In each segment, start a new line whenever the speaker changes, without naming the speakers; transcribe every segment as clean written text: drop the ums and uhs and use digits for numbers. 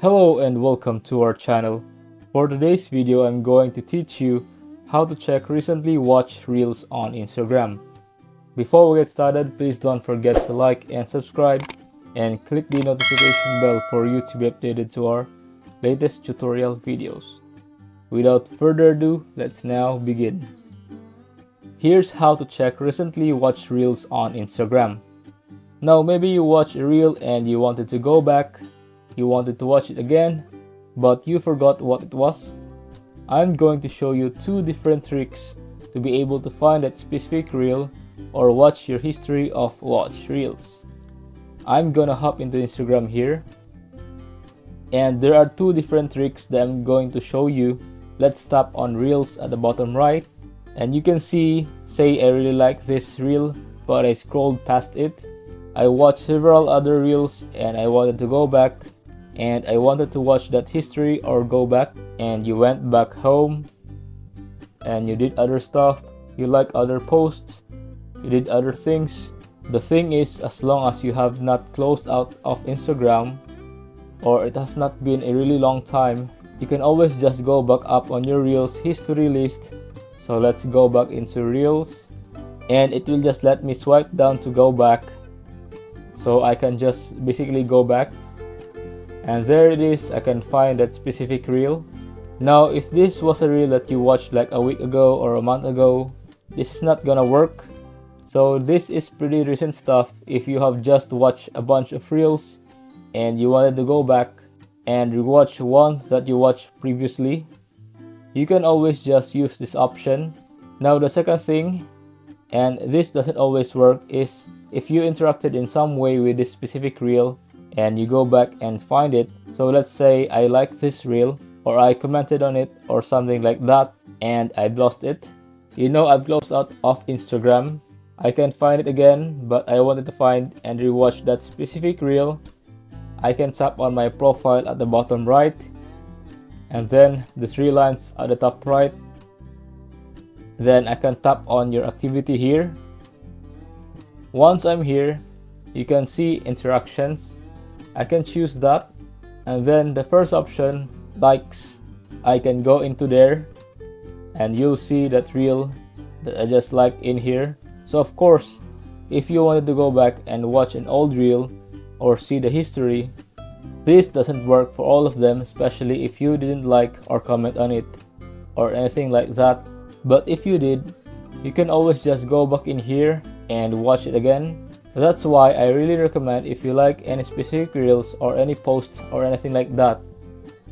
Hello and welcome to our channel. For today's video, I'm going to teach you how to check recently watched reels on Instagram. Before we get started, please don't forget to like and subscribe and click the notification bell for you to be updated to our latest tutorial videos. Without further ado, let's now begin. Here's how to check recently watched reels on Instagram. Now maybe you watch a reel and you wanted to go back. You wanted to watch it again, but you forgot what it was. I'm going to show you two different tricks to be able to find that specific reel or watch your history of watched reels. I'm gonna hop into Instagram here, and there are two different tricks that I'm going to show you. Let's tap on reels at the bottom right, and you can see, say I really like this reel, but I scrolled past it. I watched several other reels and I wanted to go back, and I wanted to watch that history or go back, and you went back home and you did other stuff, you like other posts, you did other things. The thing is, as long as you have not closed out of Instagram or it has not been a really long time, you can always just go back up on your reels history list. So let's go back into reels, and it will just let me swipe down to go back, so I can just basically go back. And there it is, I can find that specific reel. Now if this was a reel that you watched like a week ago or a month ago, this is not gonna work. So this is pretty recent stuff. If you have just watched a bunch of reels and you wanted to go back and rewatch one that you watched previously, you can always just use this option. Now the second thing, and this doesn't always work, is if you interacted in some way with this specific reel and you go back and find it. So let's say I like this reel, or I commented on it or something like that, and I've lost it. You know, I've closed out of Instagram. I can find it again, but I wanted to find and rewatch that specific reel. I can tap on my profile at the bottom right, and then the three lines at the top right. Then I can tap on your activity here. Once I'm here, you can see interactions. I can choose that, and then the first option, likes, I can go into there and you'll see that reel that I just liked in here. So of course, if you wanted to go back and watch an old reel or see the history, this doesn't work for all of them, especially if you didn't like or comment on it or anything like that. But if you did, you can always just go back in here and watch it again. That's why I really recommend, if you like any specific reels or any posts or anything like that,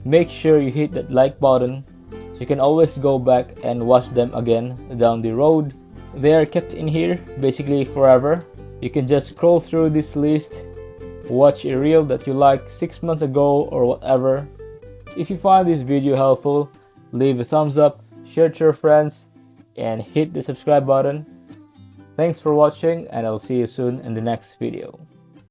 make sure you hit that like button so you can always go back and watch them again down the road. They are kept in here basically forever. You can just scroll through this list, watch a reel that you liked 6 months ago or whatever. If you find this video helpful, leave a thumbs up, share it to your friends, and hit the subscribe button. Thanks for watching, and I'll see you soon in the next video.